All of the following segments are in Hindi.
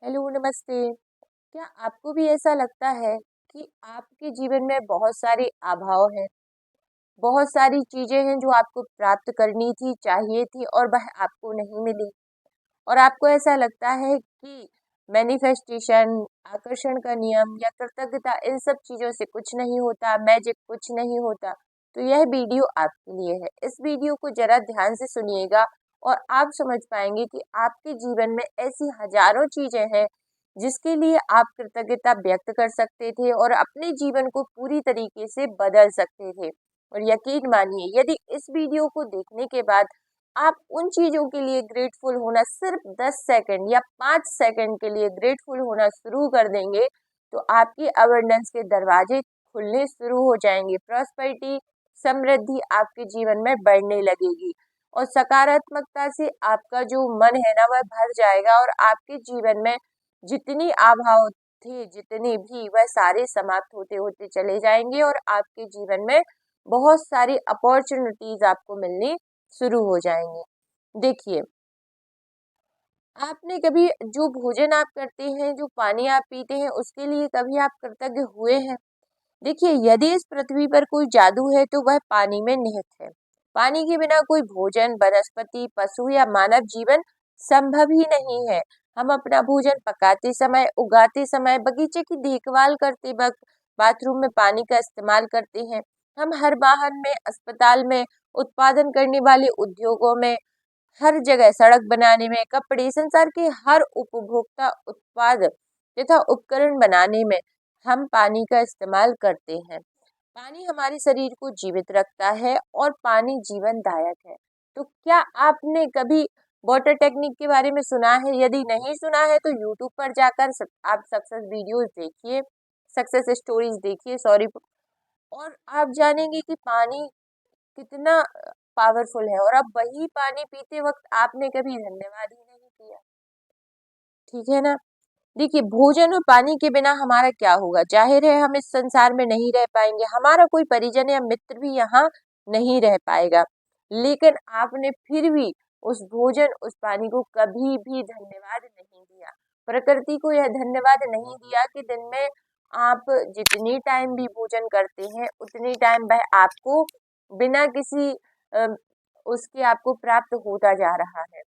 हेलो, नमस्ते। क्या आपको भी ऐसा लगता है कि आपके जीवन में बहुत सारे अभाव हैं, बहुत सारी चीज़ें हैं जो आपको प्राप्त करनी थी, चाहिए थी और वह आपको नहीं मिली? और आपको ऐसा लगता है कि मैनिफेस्टेशन, आकर्षण का नियम या कृतज्ञता इन सब चीज़ों से कुछ नहीं होता, मैजिक कुछ नहीं होता, तो यह वीडियो आपके लिए है। इस वीडियो को ज़रा ध्यान से सुनिएगा और आप समझ पाएँगे कि आपके जीवन में ऐसी हज़ारों चीज़ें हैं, जिसके लिए आप कृतज्ञता व्यक्त कर सकते थे और अपने जीवन को पूरी तरीके से बदल सकते थे। और यकीन मानिए, यदि इस वीडियो को देखने के बाद आप उन चीज़ों के लिए ग्रेटफुल होना सिर्फ 10 सेकंड या 5 सेकंड के लिए ग्रेटफुल होना शुरू कर देंगे, तो आपकी अबंडेंस के दरवाजे खुलने शुरू हो जाएंगे। प्रॉस्पेरिटी, समृद्धि आपके जीवन में बढ़ने लगेगी और सकारात्मकता से आपका जो मन है ना, वह भर जाएगा और आपके जीवन में जितनी अभाव थे, जितने भी, वह सारे समाप्त होते होते चले जाएंगे और आपके जीवन में बहुत सारी अपॉर्चुनिटीज आपको मिलनी शुरू हो जाएंगे। देखिए, आपने कभी जो भोजन आप करते हैं, जो पानी आप पीते हैं, उसके लिए कभी आप कृतज्ञ हुए हैं? देखिए, यदि इस पृथ्वी पर कोई जादू है तो वह पानी में निहित है। पानी के बिना कोई भोजन, वनस्पति, पशु या मानव जीवन संभव ही नहीं है। हम अपना भोजन पकाते समय, उगाते समय, बगीचे की देखभाल करते वक्त, बाथरूम में पानी का इस्तेमाल करते हैं। हम हर वाहन में, अस्पताल में, उत्पादन करने वाले उद्योगों में, हर जगह सड़क बनाने में, कपड़े, संसार के हर उपभोक्ता उत्पाद तथा उपकरण बनाने में हम पानी का इस्तेमाल करते हैं। पानी हमारे शरीर को जीवित रखता है और पानी जीवनदायक है। तो क्या आपने कभी वाटर टेक्निक के बारे में सुना है? यदि नहीं सुना है तो यूट्यूब पर जाकर आप सक्सेस वीडियोस देखिए, सक्सेस स्टोरीज देखिए, सॉरी, और आप जानेंगे कि पानी कितना पावरफुल है। और अब वही पानी पीते वक्त आपने कभी धन्यवाद ही नहीं किया, ठीक है ना? देखिए, भोजन और पानी के बिना हमारा क्या होगा? जाहिर है हम इस संसार में नहीं रह पाएंगे, हमारा कोई परिजन या मित्र भी यहाँ नहीं रह पाएगा। लेकिन आपने फिर भी उस भोजन, उस पानी को कभी भी धन्यवाद नहीं दिया। प्रकृति को यह धन्यवाद नहीं दिया कि दिन में आप जितनी टाइम भी भोजन करते हैं, उतनी टाइम वह आपको बिना किसी अ, उसके आपको प्राप्त होता जा रहा है।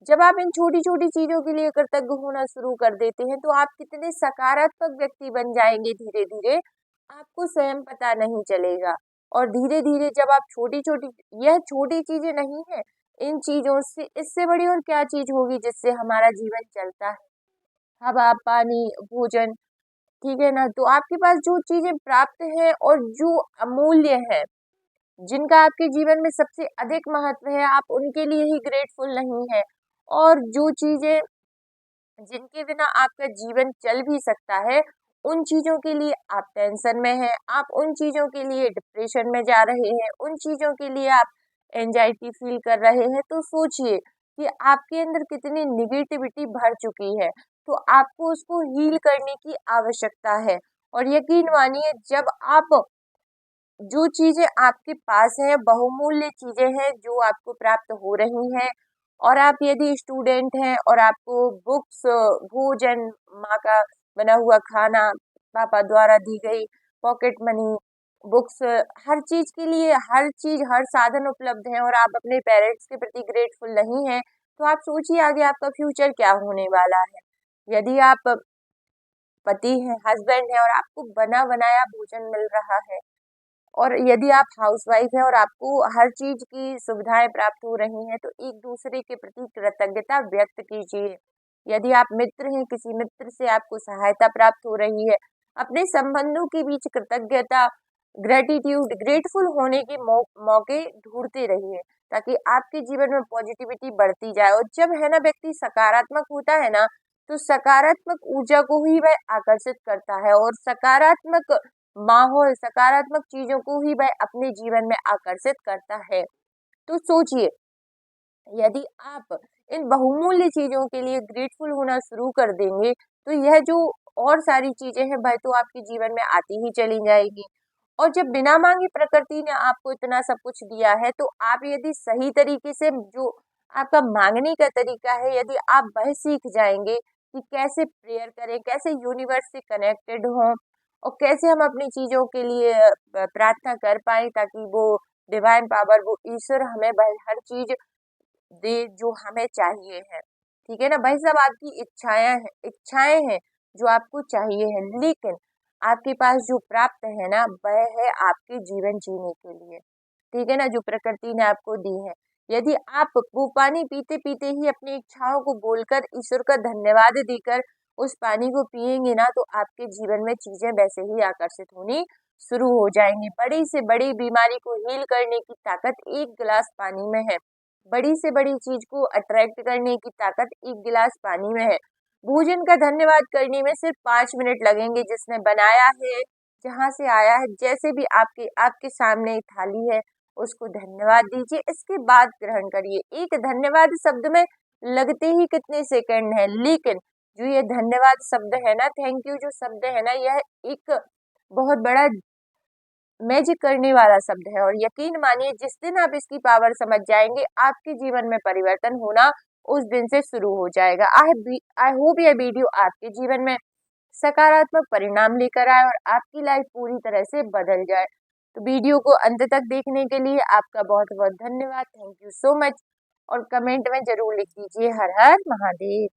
जब आप इन छोटी-छोटी चीज़ों के लिए कृतज्ञ होना शुरू कर देते हैं, तो आप कितने सकारात्मक व्यक्ति बन जाएँगे धीरे-धीरे, आपको स्वयं पता नहीं चलेगा। और धीरे-धीरे जब आप छोटी-छोटी, यह छोटी चीज़ें नहीं हैं, इन चीज़ों से इससे बड़ी और क्या चीज़ होगी जिससे हमारा जीवन चलता है? हवा, पानी, भोजन, ठीक है ना? तो आपके पास जो चीज़ें प्राप्त हैं और जो अमूल्य हैं, जिनका आपके जीवन में सबसे अधिक महत्व है, आप उनके लिए ही ग्रेटफुल नहीं हैं। और जो चीज़ें जिनके बिना आपका जीवन चल भी सकता है, उन चीज़ों के लिए आप टेंशन में हैं, आप उन चीज़ों के लिए डिप्रेशन में जा रहे हैं, उन चीज़ों के लिए आप एंजाइटी फील कर रहे हैं, तो सोचिए कि आपके अंदर कितनी निगेटिविटी भर चुकी है। तो आपको उसको हील करने की आवश्यकता है। और यकीन मानिए, जब आप जो चीज़ें आपके पास हैं, बहुमूल्य चीज़ें हैं जो आपको प्राप्त हो रही हैं, और आप यदि स्टूडेंट हैं और आपको बुक्स, भोजन, माँ का बना हुआ खाना, पापा द्वारा दी गई पॉकेट मनी, बुक्स, हर चीज़ के लिए हर चीज़, हर साधन उपलब्ध है और आप अपने पेरेंट्स के प्रति ग्रेटफुल नहीं हैं, तो आप सोचिए आगे आपका फ्यूचर क्या होने वाला है। यदि आप पति हैं, हस्बैंड हैं और आपको बना-बनाया भोजन मिल रहा है, और यदि आप हाउसवाइफ हैं और आपको हर चीज की सुविधाएं प्राप्त हो रही हैं, तो एक दूसरे के प्रति कृतज्ञता व्यक्त कीजिए। यदि आप मित्र हैं, किसी मित्र से आपको सहायता प्राप्त हो रही है, अपने संबंधों के बीच कृतज्ञता, ग्रेटिट्यूड, ग्रेटफुल होने के मौके ढूंढते रहिए, ताकि आपके जीवन में पॉजिटिविटी बढ़ती जाए। और जब है ना व्यक्ति सकारात्मक होता है ना, तो सकारात्मक ऊर्जा को ही वह आकर्षित करता है और सकारात्मक माहौल, सकारात्मक चीजों को ही वह अपने जीवन में आकर्षित करता है। तो सोचिए, यदि आप इन बहुमूल्य चीजों के लिए ग्रेटफुल होना शुरू कर देंगे, तो यह जो और सारी चीजें हैं, वह तो आपके जीवन में आती ही चली जाएगी। और जब बिना मांगे प्रकृति ने आपको इतना सब कुछ दिया है, तो आप यदि सही तरीके से जो आपका मांगने का तरीका है, यदि आप वह सीख जाएंगे, कि कैसे प्रेयर करें, कैसे यूनिवर्स से कनेक्टेड हों और कैसे हम अपनी चीज़ों के लिए प्रार्थना कर पाएँ ताकि वो डिवाइन पावर, वो ईश्वर हमें हर चीज़ दे जो हमें चाहिए है। ठीक है ना? भाई साहब आपकी इच्छाएँ हैं जो आपको चाहिए है, लेकिन आपके पास जो प्राप्त है ना वह है आपके जीवन जीने के लिए। ठीक है ना? जो प्रकृति ने आपको दी है। यदि आप वो पानी पीते-पीते ही अपनी इच्छाओं को बोलकर ईश्वर का धन्यवाद देकर उस पानी को पिएँगे ना तो आपके जीवन में चीज़ें वैसे ही आकर्षित होनी शुरू हो जाएँगी। बड़ी से बड़ी बीमारी को हील करने की ताकत 1 गिलास पानी में है। बड़ी से बड़ी चीज को अट्रैक्ट करने की ताकत 1 गिलास पानी में है। भोजन का धन्यवाद करने में सिर्फ 5 मिनट लगेंगे। जिसने बनाया है, जहाँ से आया है, जैसे भी आपके आपके सामने एक थाली है, उसको धन्यवाद दीजिए। इसके बाद ग्रहण करिए। एक धन्यवाद शब्द में लगते ही कितने सेकंड हैं, लेकिन जो ये धन्यवाद शब्द है ना, थैंक यू जो शब्द है ना, यह एक बहुत बड़ा मैजिक करने वाला शब्द है और यकीन मानिए जिस दिन आप इसकी पावर समझ जाएंगे आपके जीवन में परिवर्तन होना उस दिन से शुरू हो जाएगा। आई होप यह वीडियो आपके जीवन में सकारात्मक परिणाम लेकर आए और आपकी लाइफ पूरी तरह से बदल जाए। तो वीडियो को अंत तक देखने के लिए आपका बहुत बहुत धन्यवाद। थैंक यू सो मच और कमेंट में जरूर लिख दीजिए हर हर महादेव।